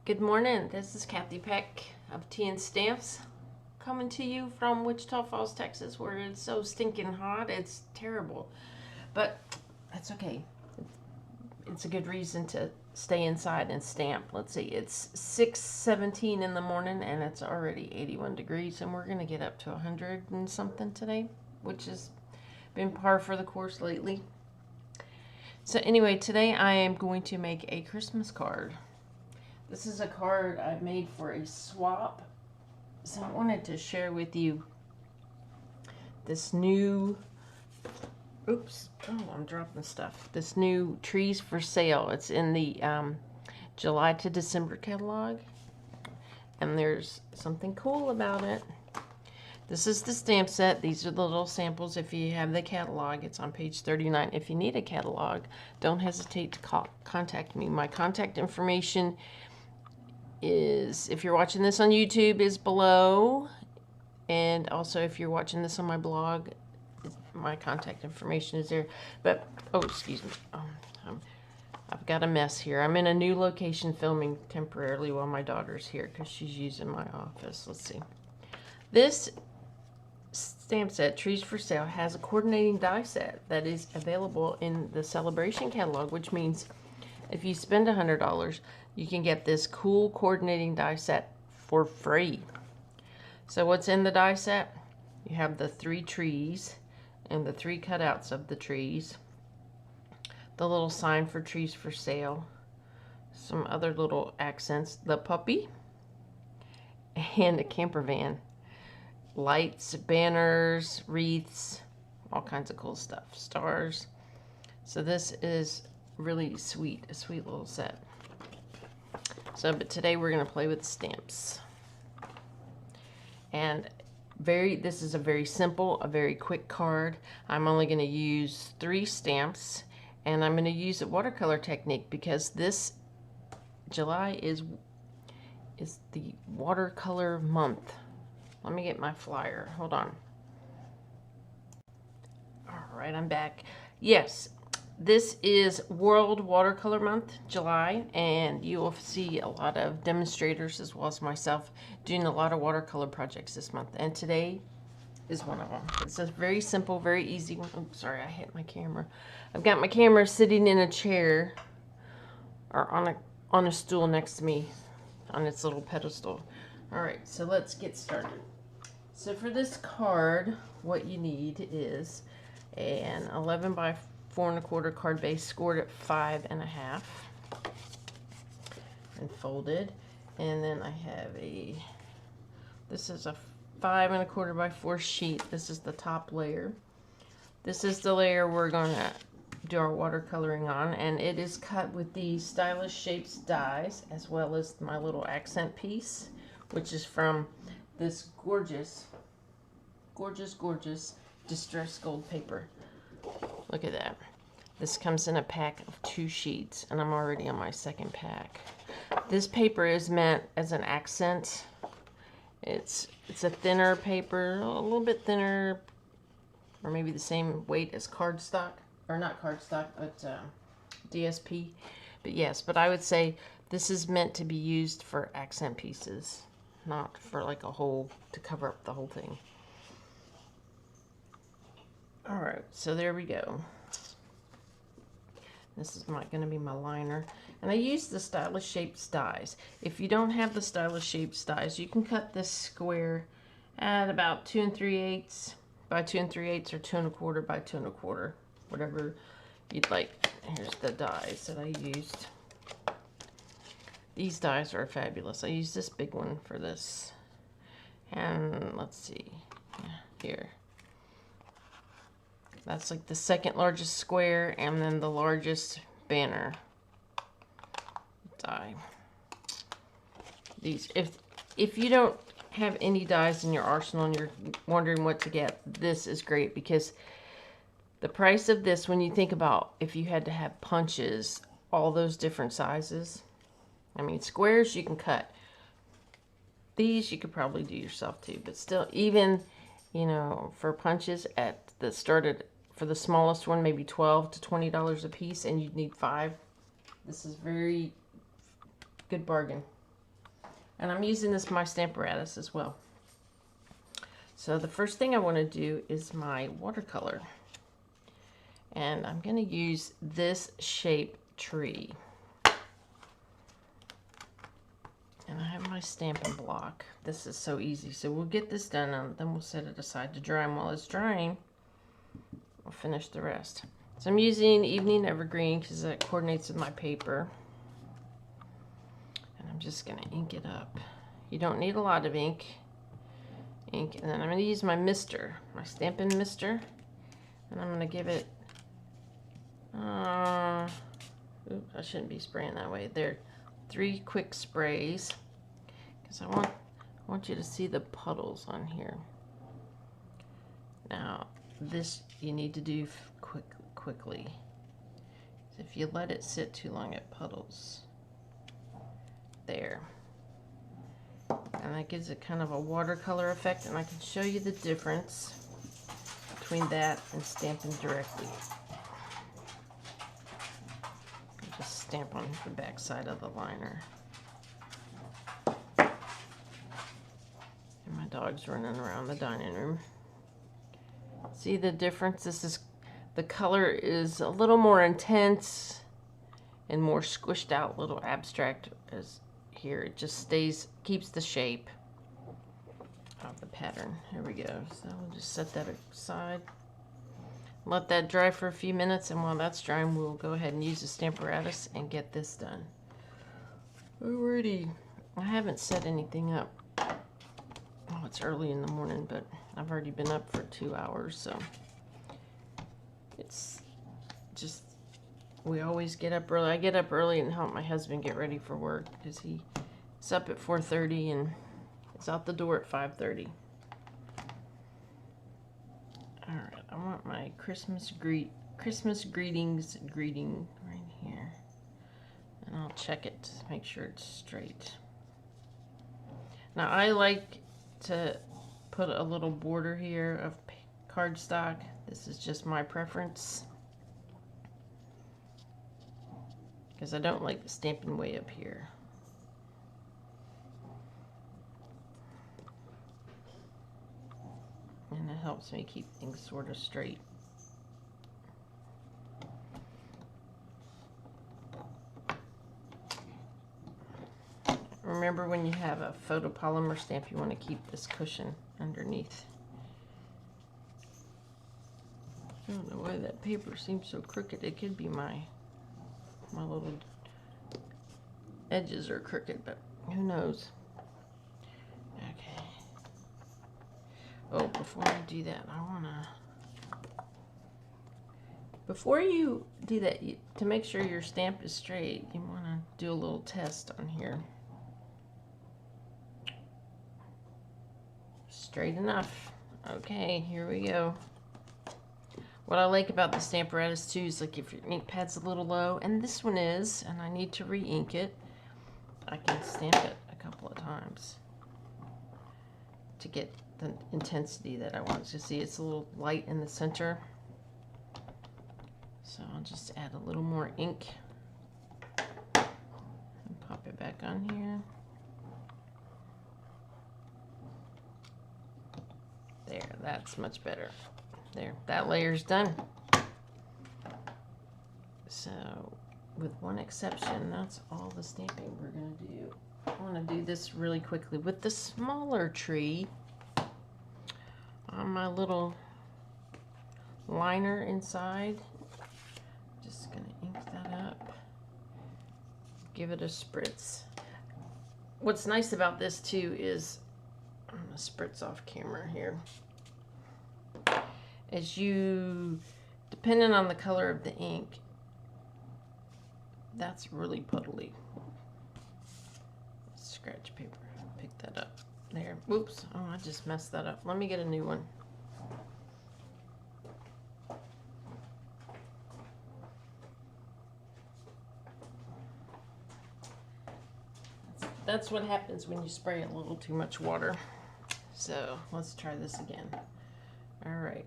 Good morning. This is Kathy Peck of Tea and Stamps coming to you from Wichita Falls, Texas, where it's so stinking hot. It's terrible, but that's okay. It's a good reason to stay inside and stamp. Let's see, it's 6:17 in the morning and it's already 81 degrees, and we're going to get up to 100 and something today, which has been par for the course lately. So anyway, today I am going to make a Christmas card. This is a card I made for a swap. So I wanted to share with you this new, I'm dropping stuff. This new Trees for Sale. It's in the July to December catalog. And there's something cool about it. This is the stamp set. These are the little samples. If you have the catalog, it's on page 39. If you need a catalog, don't hesitate to contact me. My contact information is, if you're watching this on YouTube, is below, and also if you're watching this on my blog, my contact information is there. But excuse me, I've got a mess here. I'm in a new location filming temporarily while my daughter's here because she's using my office. Let's see. This stamp set, Trees for Sale, has a coordinating die set that is available in the Celebration catalog, which means if you spend $100, you can get this cool coordinating die set for free. So what's in the die set? You have the 3 trees and the 3 cutouts of the trees, the little sign for Trees for Sale, some other little accents, the puppy, and a camper van, lights, banners, wreaths, all kinds of cool stuff, stars. So this is really sweet, a sweet little set. So, but today we're going to play with stamps. And this is a very simple, a very quick card. I'm only going to use 3 stamps, and I'm going to use a watercolor technique because this July is the watercolor month. Let me get my flyer. Hold on. All right, I'm back. Yes. This is World Watercolor Month, July, and you will see a lot of demonstrators as well as myself doing a lot of watercolor projects this month. And today is one of them. It's a very simple, very easy one. Oh, sorry, I hit my camera. I've got my camera sitting in a chair or on a stool next to me on its little pedestal. All right, so let's get started. So for this card, what you need is an 11 by 4 1/4 card base, scored at 5 1/2 and folded. And then I have this is a 5 1/4 by 4 sheet. This is the top layer. This is the layer we're going to do our watercoloring on, and it is cut with the Stylish Shapes dies, as well as my little accent piece, which is from this gorgeous distressed gold paper. Look at that. This comes in a pack of 2 sheets, and I'm already on my 2nd pack. This paper is meant as an accent. It's a thinner paper, a little bit thinner, or maybe the same weight as cardstock, or not cardstock, but DSP. But yes, but I would say this is meant to be used for accent pieces, not for like to cover up the whole thing. All right, so there we go. This is going to be my liner. And I use the Stylish Shapes dies. If you don't have the Stylish Shapes dies, you can cut this square at about 2 3/8 by 2 3/8 or 2 1/4 by 2 1/4, whatever you'd like. Here's the dies that I used. These dies are fabulous. I use this big one for this. And let's see, here. That's like the 2nd largest square, and then the largest banner die. These, if you don't have any dies in your arsenal and you're wondering what to get, this is great, because the price of this, when you think about if you had to have punches, all those different sizes. I mean, squares you can cut. These you could probably do yourself too, but still, even, you know, for punches at the started for the smallest one, maybe $12 to $20 a piece, and you'd need 5. This is very good bargain. And I'm using this my Stamparatus as well. So the first thing I want to do is my watercolor. And I'm going to use this shape tree. And I have my stamping block. This is so easy. So we'll get this done and then we'll set it aside to dry. And while it's drying, I'll finish the rest. So I'm using Evening Evergreen because that coordinates with my paper. And I'm just going to ink it up. You don't need a lot of ink. And then I'm going to use my mister, my Stampin' Mister. And I'm going to give it, oops, I shouldn't be spraying that way. There, 3 quick sprays. Because I want you to see the puddles on here. Now, this you need to do quickly. If you let it sit too long, it puddles. There. And that gives it kind of a watercolor effect, and I can show you the difference between that and stamping directly. Just stamp on the back side of the liner. And my dog's running around the dining room. See the difference? The color is a little more intense and more squished out, little abstract as here. It just keeps the shape of the pattern. Here we go. So we'll just set that aside. Let that dry for a few minutes, and while that's drying, we'll go ahead and use the Stamparatus and get this done. Alrighty. I haven't set anything up. Oh, it's early in the morning, but I've already been up for 2 hours, so it's just, we always get up early. I get up early and help my husband get ready for work because he's up at 4:30 and is out the door at 5:30. Alright, I want my Christmas greetings greeting right here. And I'll check it to make sure it's straight. Now I like to put a little border here of cardstock. This is just my preference. Because I don't like the stamping way up here. And it helps me keep things sort of straight. Remember, when you have a photopolymer stamp, you want to keep this cushion underneath. I don't know why that paper seems so crooked. It could be my little edges are crooked, but who knows? Okay. Oh, before I do that, before you do that, to make sure your stamp is straight, you want to do a little test on here. Straight enough. Okay, here we go. What I like about the Stamparatus too is, like, if your ink pad's a little low, and this one is, and I need to re-ink it, I can stamp it a couple of times to get the intensity that I want to see. It's a little light in the center, so I'll just add a little more ink and pop it back on here. There, that's much better. There, that layer's done. So, with one exception, that's all the stamping we're going to do. I want to do this really quickly with the smaller tree on my little liner inside. Just going to ink that up. Give it a spritz. What's nice about this too is, I'm going to spritz off camera here. As you, depending on the color of the ink, that's really puddly. Scratch paper, pick that up. There, oops, oh, I just messed that up. Let me get a new one. That's what happens when you spray a little too much water. So let's try this again. All right,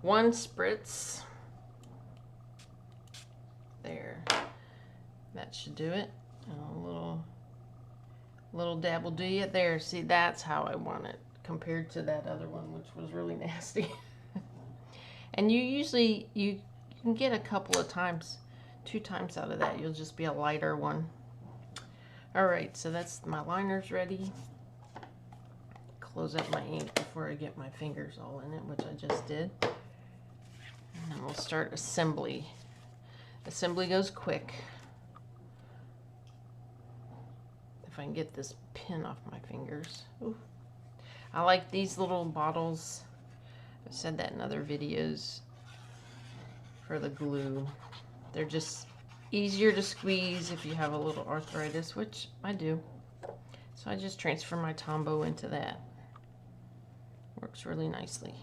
1 spritz. There, that should do it. And a little Little dabble do you there. See, that's how I want it compared to that other one, which was really nasty. And you can get a couple of times, 2 times out of that. You'll just be a lighter one. All right, so that's my liners ready. Close up my ink before I get my fingers all in it, which I just did. And then we'll start assembly. Assembly goes quick. If I can get this pin off my fingers. Ooh. I like these little bottles. I've said that in other videos for the glue. They're just easier to squeeze if you have a little arthritis, which I do. So I just transfer my Tombow into that. Works really nicely.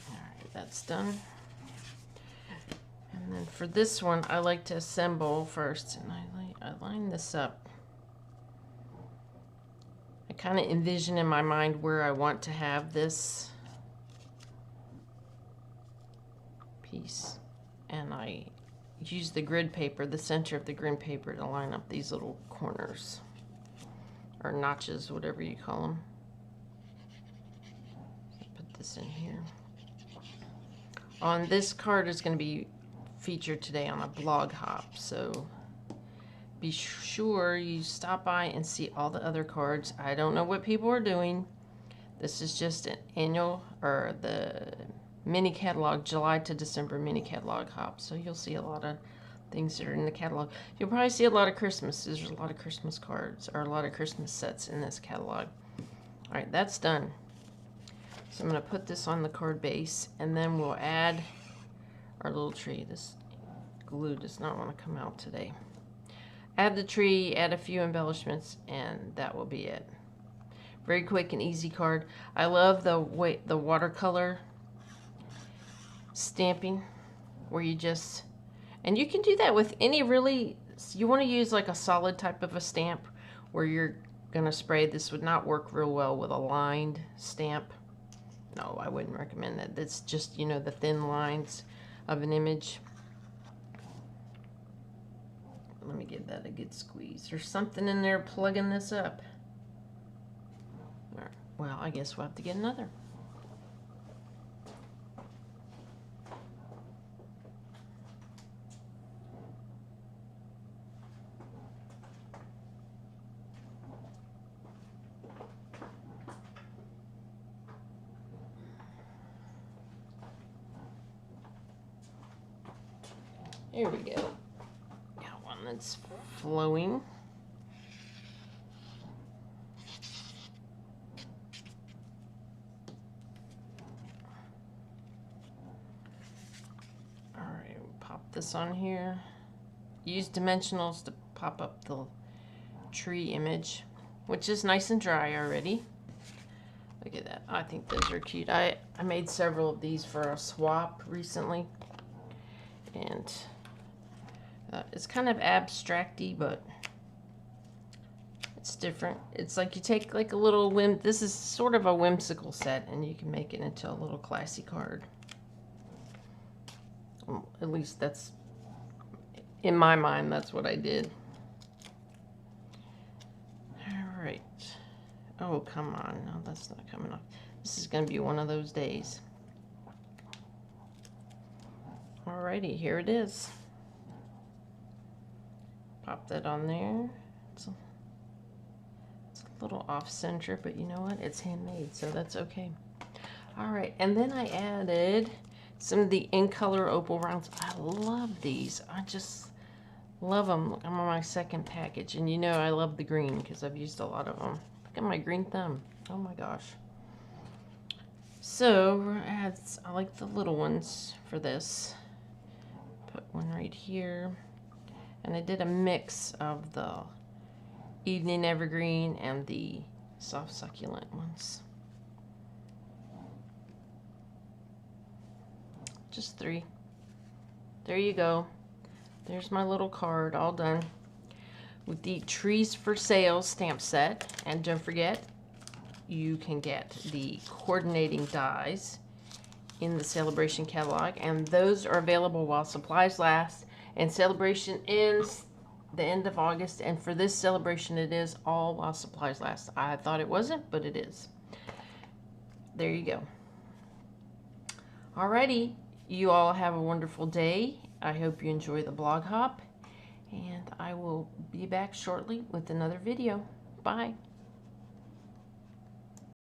Alright, that's done. And then for this one, I like to assemble first, and I line this up. I kind of envision in my mind where I want to have this piece, and I use the grid paper, the center of the grid paper, to line up these little corners, or notches, whatever you call them. Put this in here. On this card is going to be featured today on a blog hop, so be sure you stop by and see all the other cards. I don't know what people are doing. This is just an annual, or the mini catalog, July to December mini catalog hop. So you'll see a lot of things that are in the catalog. You'll probably see a lot of Christmas. There's a lot of Christmas cards, or a lot of Christmas sets in this catalog. All right, that's done. So I'm going to put this on the card base, and then we'll add our little tree. This glue does not want to come out today. Add the tree, add a few embellishments, and that will be it. Very quick and easy card. I love the watercolor stamping, where you just, and you can do that with any really, you want to use like a solid type of a stamp where you're going to spray. This would not work real well with a lined stamp. No, I wouldn't recommend that. That's just, you know, the thin lines of an image. Let me give that a good squeeze. There's something in there plugging this up. All right. Well, I guess we'll have to get another. Here we go. Got one that's flowing. All right, we'll pop this on here. Use dimensionals to pop up the tree image, which is nice and dry already. Look at that. I think those are cute. I made several of these for a swap recently, and it's kind of abstract-y, but it's different. It's like you take like a little this is sort of a whimsical set, and you can make it into a little classy card. Well, at least that's, in my mind, that's what I did. All right. Oh, come on. No, that's not coming off. This is going to be one of those days. Alrighty, here it is. Pop that on there. It's a little off center, but you know what? It's handmade, so that's okay. Alright, and then I added some of the In Color opal rounds. I love these. I just love them. Look, I'm on my second package, and you know I love the green because I've used a lot of them. Look at my green thumb. Oh my gosh. So, I like the little ones for this. Put one right here. And I did a mix of the Evening Evergreen and the soft succulent ones. Just 3. There you go. There's my little card all done with the Trees for Sale stamp set. And don't forget, you can get the coordinating dies in the Celebration catalog, and those are available while supplies last, and Celebration ends the end of August, and for this celebration it is all while supplies last. I thought it wasn't, but it is. There you go. Alrighty, you all have a wonderful day. I hope you enjoy the blog hop, and I will be back shortly with another video. Bye.